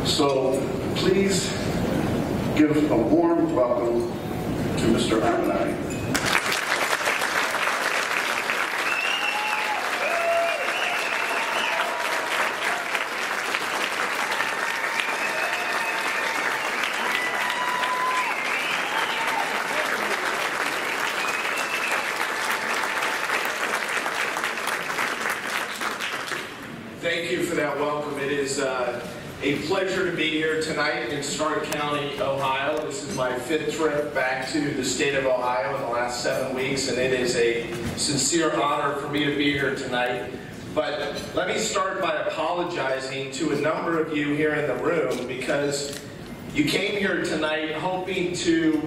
So please give a warm welcome to Mr. Avenatti. Thank you for that welcome. It is a pleasure to be here tonight in Stark County, Ohio. This is my 5th trip back to the state of Ohio in the last 7 weeks, and it is a sincere honor for me to be here tonight. But let me start by apologizing to a number of you here in the room, because you came here tonight hoping to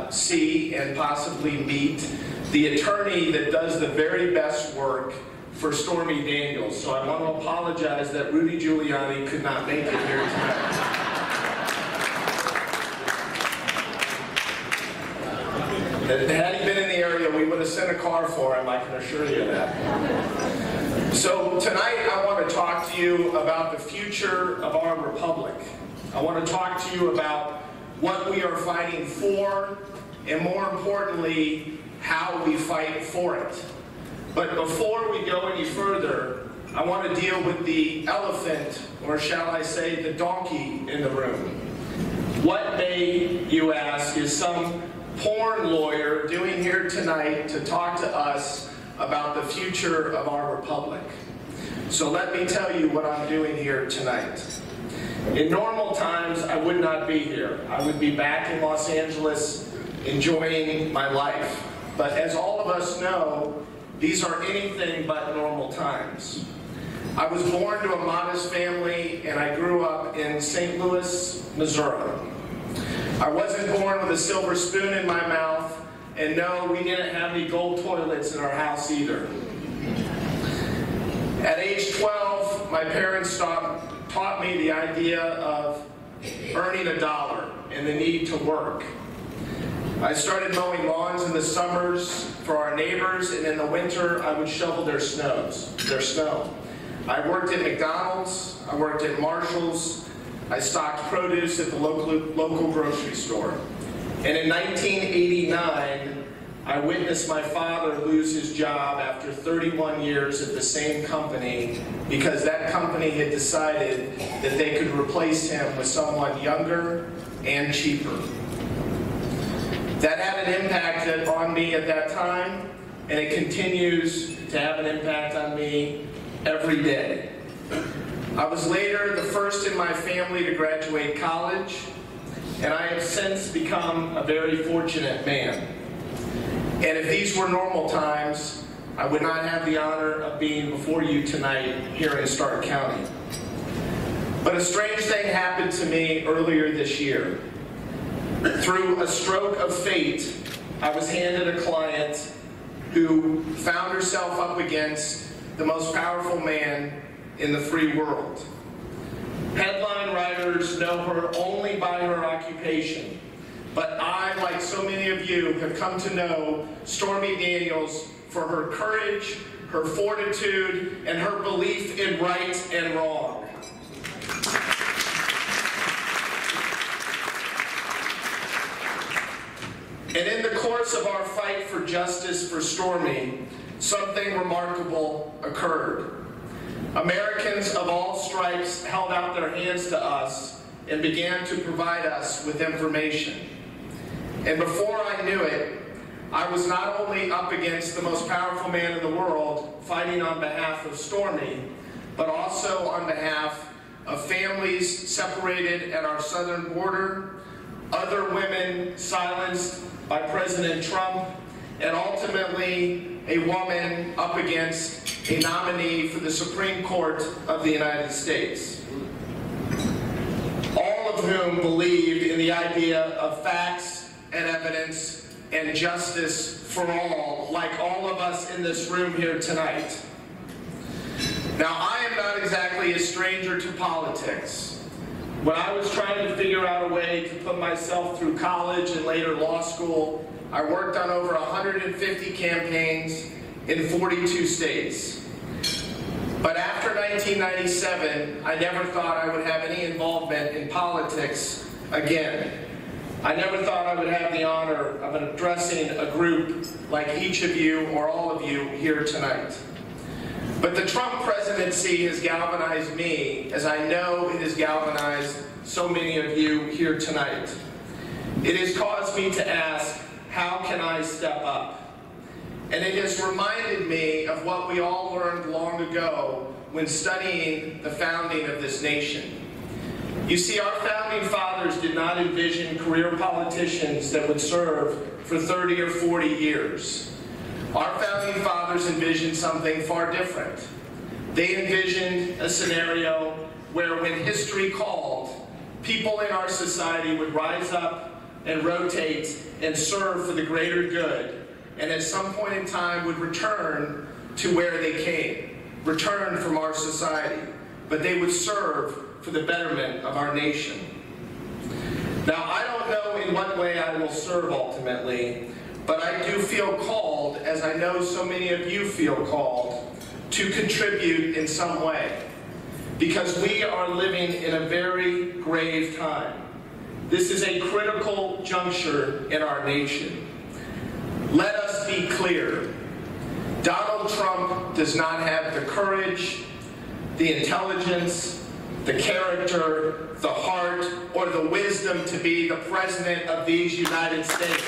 see and possibly meet the attorney that does the very best work for Stormy Daniels. So I want to apologize that Rudy Giuliani could not make it here tonight. Had he been in the area, we would have sent a car for him, I can assure you that. So tonight I want to talk to you about the future of our republic. I want to talk to you about what we are fighting for, and more importantly, how we fight for it. But before we go any further, I want to deal with the elephant, or shall I say the donkey in the room. What may, you ask, is some porn lawyer doing here tonight to talk to us about the future of our republic? So let me tell you what I'm doing here tonight. In normal times, I would not be here. I would be back in Los Angeles enjoying my life. But as all of us know, these are anything but normal times. I was born to a modest family, and I grew up in St. Louis, Missouri. I wasn't born with a silver spoon in my mouth, and no, we didn't have any gold toilets in our house either. At age 12, my parents taught me the idea of earning a dollar and the need to work. I started mowing lawns in the summers for our neighbors, and in the winter I would shovel their snow. I worked at McDonald's, I worked at Marshall's, I stocked produce at the local grocery store. And in 1989, I witnessed my father lose his job after 31 years at the same company, because that company had decided that they could replace him with someone younger and cheaper. That had an impact on me at that time, and it continues to have an impact on me every day. I was later the first in my family to graduate college, and I have since become a very fortunate man. And if these were normal times, I would not have the honor of being before you tonight here in Stark County. But a strange thing happened to me earlier this year. Through a stroke of fate, I was handed a client who found herself up against the most powerful man in the free world. Headline writers know her only by her occupation, but I, like so many of you, have come to know Stormy Daniels for her courage, her fortitude, and her belief in right and wrong. And in the course of our fight for justice for Stormy, something remarkable occurred. Americans of all stripes held out their hands to us and began to provide us with information. And before I knew it, I was not only up against the most powerful man in the world fighting on behalf of Stormy, but also on behalf of families separated at our southern border, other women silenced by President Trump, and ultimately a woman up against a nominee for the Supreme Court of the United States. All of whom believed in the idea of facts and evidence and justice for all, like all of us in this room here tonight. Now, I am not exactly a stranger to politics. When I was trying to figure out a way to put myself through college and later law school, I worked on over 150 campaigns in 42 states. But after 1997, I never thought I would have any involvement in politics again. I never thought I would have the honor of addressing a group like each of you or all of you here tonight. But the Trump presidency has galvanized me, as I know it has galvanized so many of you here tonight. It has caused me to ask, how can I step up? And it has reminded me of what we all learned long ago when studying the founding of this nation. You see, our founding fathers did not envision career politicians that would serve for 30 or 40 years. Our founding fathers envisioned something far different. They envisioned a scenario where, when history called, people in our society would rise up and rotate and serve for the greater good, and at some point in time would return to where they came, return from our society, but they would serve for the betterment of our nation. Now, I don't know in what way I will serve ultimately, but I do feel called, as I know so many of you feel called, to contribute in some way, because we are living in a very grave time. This is a critical juncture in our nation. Let us be clear. Donald Trump does not have the courage, the intelligence, the character, the heart, or the wisdom to be the president of these United States.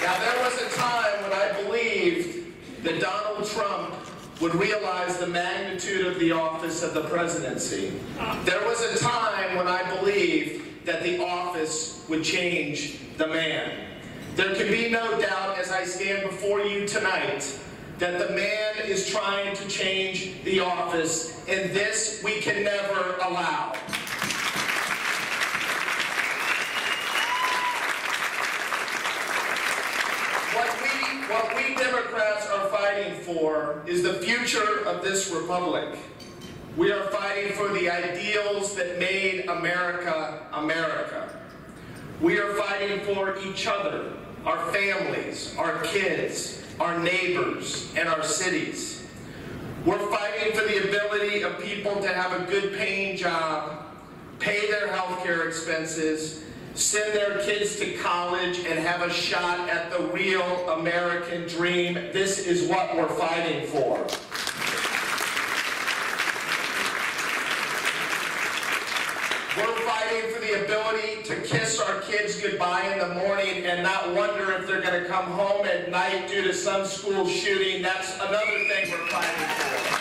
Now, there was a time when I believed that Donald Trump would realize the magnitude of the office of the presidency. There was a time when I believed that the office would change the man. There can be no doubt, as I stand before you tonight, that the man is trying to change the office, and this we can never allow. What we Democrats are fighting for is the future of this republic. We are fighting for the ideals that made America, America. We are fighting for each other, our families, our kids, our neighbors, and our cities. We're fighting for the ability of people to have a good paying job, pay their health care expenses, send their kids to college, and have a shot at the real American dream. This is what we're fighting for. We're fighting for the ability to kiss our kids goodbye in the morning and not wonder if they're going to come home at night due to some school shooting. That's another thing we're fighting for.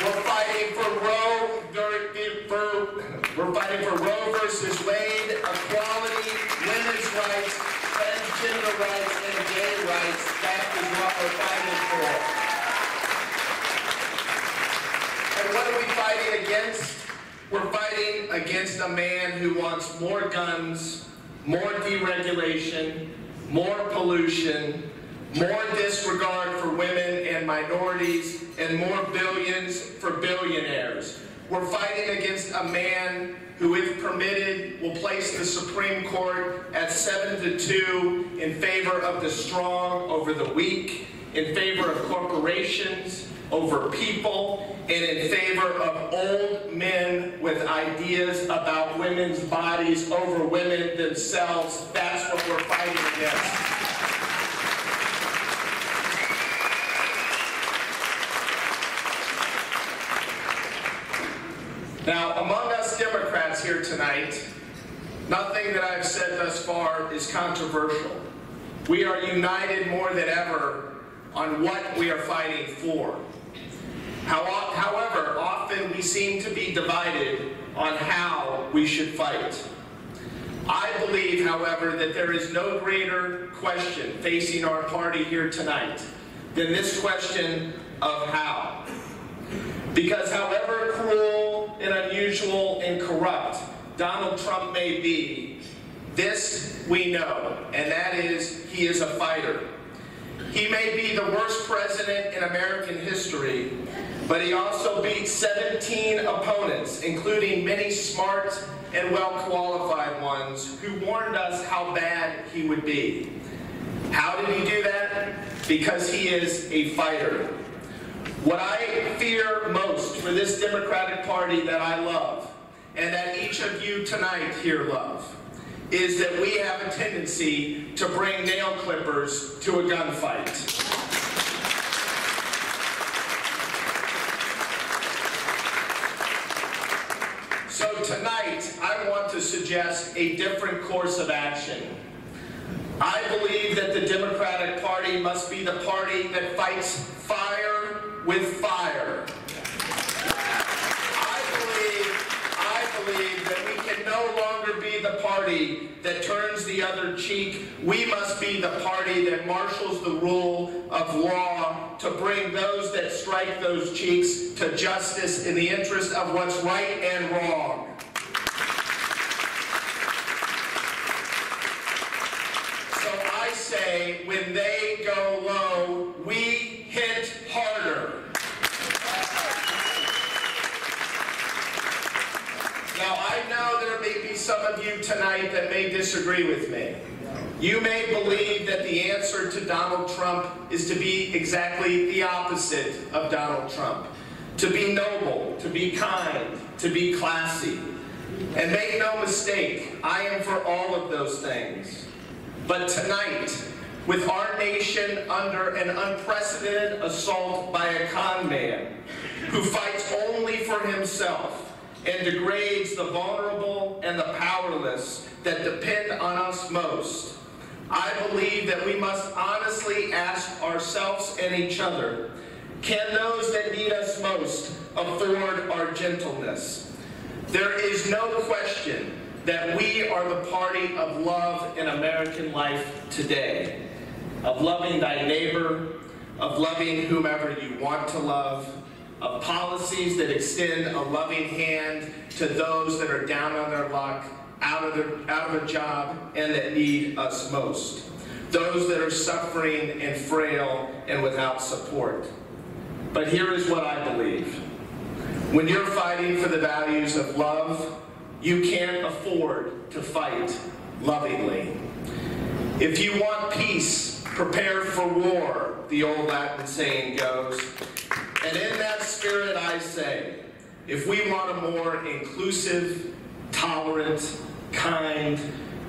We're fighting for Roe versus Wade, equality, women's rights, transgender rights, and gay rights. That is what we're fighting for. And what are we fighting against? We're fighting against a man who wants more guns, more deregulation, more pollution, more disregard for women and minorities, and more billions for billionaires. We're fighting against a man who, if permitted, will place the Supreme Court at 7-2 in favor of the strong over the weak, in favor of corporations over people, and in favor of old men with ideas about women's bodies over women themselves. That's what we're fighting against. Now, among us Democrats here tonight, nothing that I've said thus far is controversial. We are united more than ever on what we are fighting for. However, often we seem to be divided on how we should fight. I believe, however, that there is no greater question facing our party here tonight than this question of how. Because however cruel and unusual and corrupt Donald Trump may be, this we know, and that is he is a fighter. He may be the worst president in American history, But he also beat 17 opponents, including many smart and well-qualified ones who warned us how bad he would be. How did he do that? Because he is a fighter. What I fear most for this Democratic Party that I love, and that each of you tonight here love, is that we have a tendency to bring nail clippers to a gunfight. So tonight, I want to suggest a different course of action. I believe that the Democratic Party must be the party that fights fire with fire. I believe that we can no longer be the party that turns the other cheek. We must be the party that marshals the rule of law to bring those that strike those cheeks to justice in the interest of what's right and wrong. So I say, when they go low, we hit harder. Now, I know there may be some of you tonight that may disagree with me. You may believe that the answer to Donald Trump is to be exactly the opposite of Donald Trump. To be noble, to be kind, to be classy. And make no mistake, I am for all of those things. But tonight, with our nation under an unprecedented assault by a con man who fights only for himself and degrades the vulnerable and the powerless that depend on us most, I believe that we must honestly ask ourselves and each other, can those that need us most afford our gentleness? There is no question that we are the party of love in American life today, of loving thy neighbor, of loving whomever you want to love, of policies that extend a loving hand to those that are down on their luck, out of a job, and that need us most. Those that are suffering and frail and without support. But here is what I believe. When you're fighting for the values of love, you can't afford to fight lovingly. If you want peace, prepare for war, the old Latin saying goes. And in that spirit I say, if we want a more inclusive, tolerant, kind,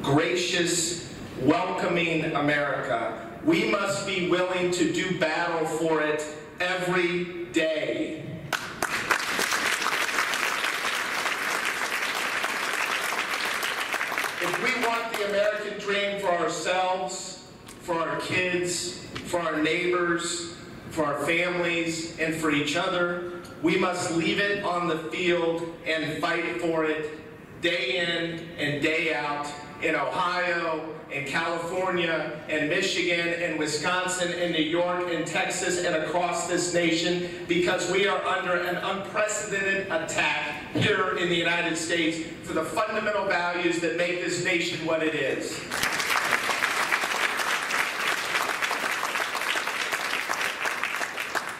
gracious, welcoming America, we must be willing to do battle for it every day. If we want the American dream for ourselves, for our kids, for our neighbors, for our families, and for each other, we must leave it on the field and fight for it day in and day out in Ohio, in California, and Michigan, and Wisconsin, and New York, and Texas, and across this nation, because we are under an unprecedented attack here in the United States for the fundamental values that make this nation what it is.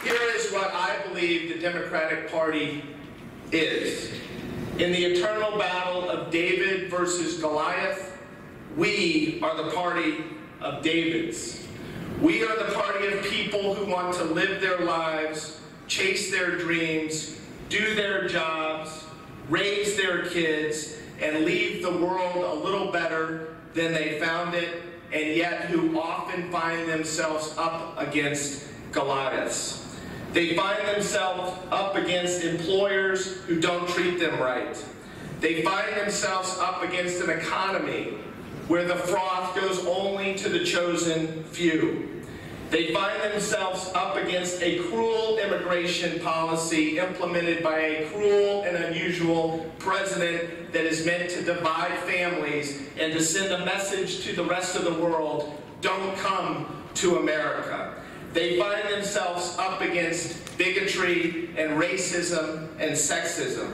Here is what I believe the Democratic Party is. In the eternal battle of David versus Goliath, we are the party of Davids. We are the party of people who want to live their lives, chase their dreams, do their jobs, raise their kids, and leave the world a little better than they found it, and yet who often find themselves up against Goliaths. They find themselves up against employers who don't treat them right. They find themselves up against an economy where the froth goes only to the chosen few. They find themselves up against a cruel immigration policy implemented by a cruel and unusual president that is meant to divide families and to send a message to the rest of the world, don't come to America. They find themselves up against bigotry and racism and sexism.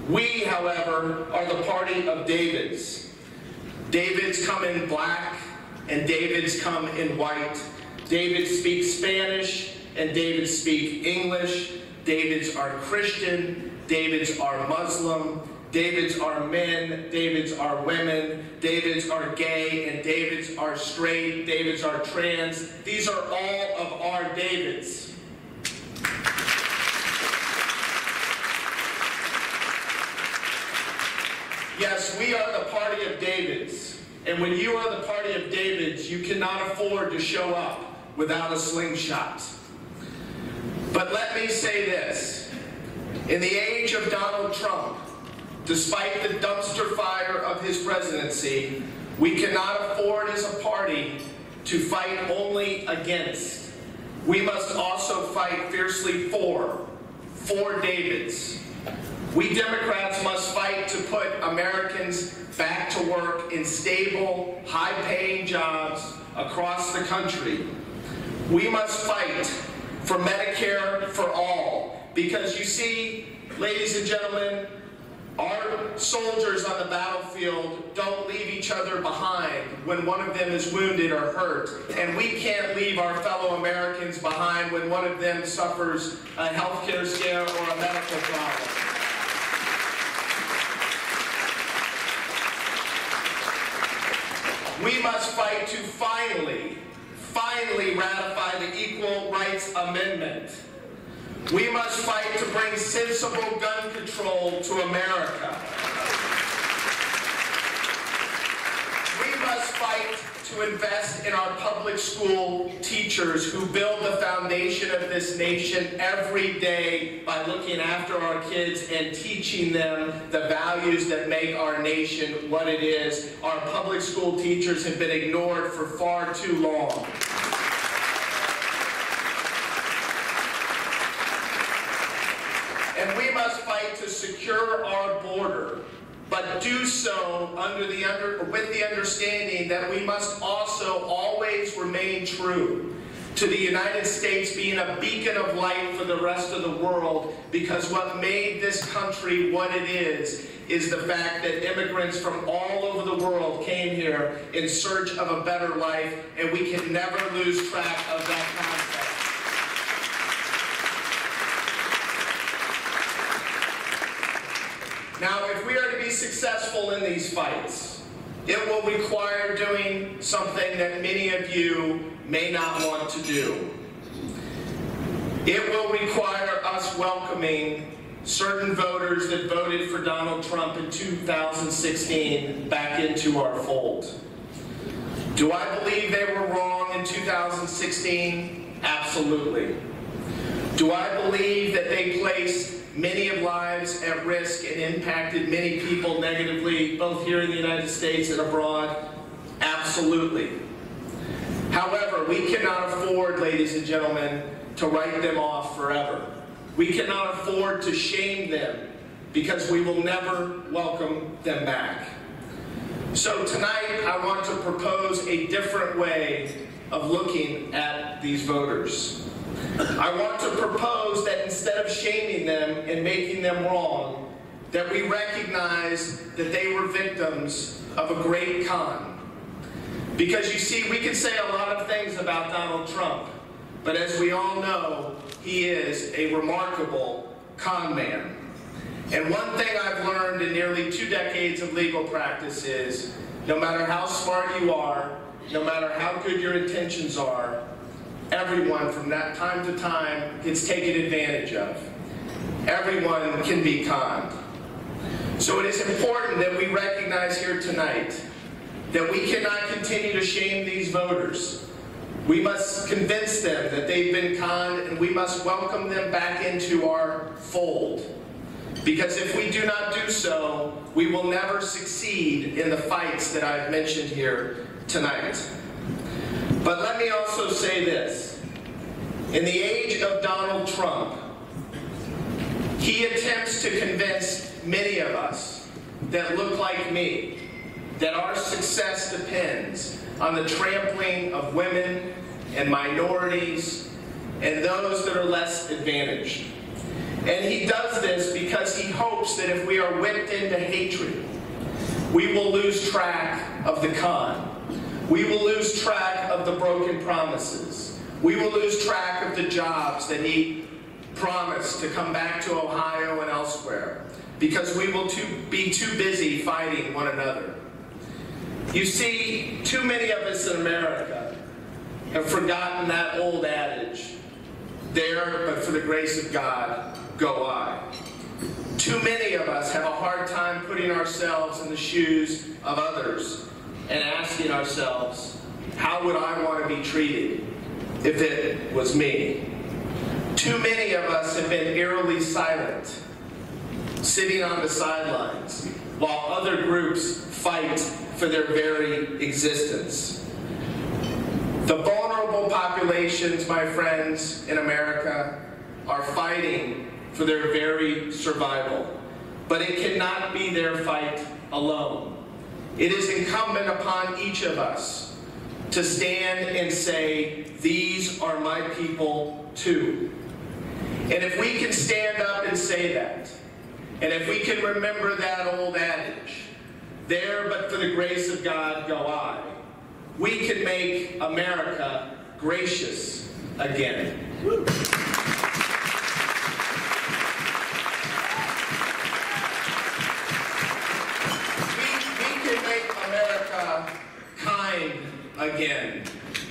We, however, are the party of Davids. Davids come in black and Davids come in white. Davids speak Spanish and Davids speak English. Davids are Christian, Davids are Muslim, Davids are men, Davids are women, Davids are gay, and Davids are straight, Davids are trans. These are all of our Davids. Yes, we are the party of Davids. And when you are the party of Davids, you cannot afford to show up without a slingshot. But let me say this. In the age of Donald Trump, despite the dumpster fire of his presidency, we cannot afford as a party to fight only against. We must also fight fiercely for Davids. We Democrats must fight to put Americans back to work in stable, high-paying jobs across the country. We must fight for Medicare for all, because you see, ladies and gentlemen, our soldiers on the battlefield don't leave each other behind when one of them is wounded or hurt. And we can't leave our fellow Americans behind when one of them suffers a health care scare or a medical problem. We must fight to finally ratify the Equal Rights Amendment. We must fight to bring sensible gun control to America. We must fight to invest in our public school teachers who build the foundation of this nation every day by looking after our kids and teaching them the values that make our nation what it is. Our public school teachers have been ignored for far too long. And we must fight to secure our border, but do so with the understanding that we must also always remain true to the United States being a beacon of light for the rest of the world, because what made this country what it is the fact that immigrants from all over the world came here in search of a better life, and we can never lose track of that concept. Now, if we are to be successful in these fights, it will require doing something that many of you may not want to do. It will require us welcoming certain voters that voted for Donald Trump in 2016 back into our fold. Do I believe they were wrong in 2016? Absolutely. Do I believe that they placed many of lives at risk and impacted many people negatively, both here in the United States and abroad? Absolutely. However, we cannot afford, ladies and gentlemen, to write them off forever. We cannot afford to shame them, because we will never welcome them back. So tonight, I want to propose a different way of looking at these voters. I want to propose that instead of shaming them and making them wrong, that we recognize that they were victims of a great con. Because you see, we can say a lot of things about Donald Trump, but as we all know, he is a remarkable con man. And one thing I've learned in nearly 2 decades of legal practice is, no matter how smart you are, no matter how good your intentions are, everyone from that time to time gets taken advantage of. Everyone can be conned. So it is important that we recognize here tonight that we cannot continue to shame these voters. We must convince them that they've been conned, and we must welcome them back into our fold. Because if we do not do so, we will never succeed in the fights that I've mentioned here tonight. But let me also say this. In the age of Donald Trump, he attempts to convince many of us that look like me that our success depends on the trampling of women and minorities and those that are less advantaged. And he does this because he hopes that if we are whipped into hatred, we will lose track of the con. We will lose track of the broken promises. We will lose track of the jobs that he promise to come back to Ohio and elsewhere because we will be too busy fighting one another. You see, too many of us in America have forgotten that old adage, there but for the grace of God go I. Too many of us have a hard time putting ourselves in the shoes of others and asking ourselves, how would I want to be treated if it was me? Too many of us have been eerily silent, sitting on the sidelines, while other groups fight for their very existence. The vulnerable populations, my friends, in America are fighting for their very survival. But it cannot be their fight alone. It is incumbent upon each of us to stand and say, these are my people too. And if we can stand up and say that, and if we can remember that old adage, there but for the grace of God go I, we can make America gracious again. Woo. Again.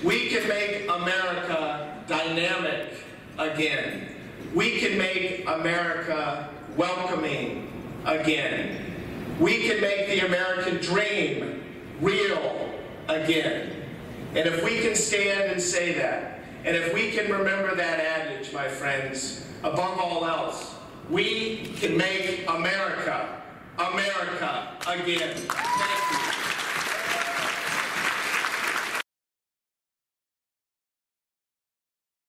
We can make America dynamic again. We can make America welcoming again. We can make the American dream real again. And if we can stand and say that, and if we can remember that adage, my friends, above all else, we can make America, America again.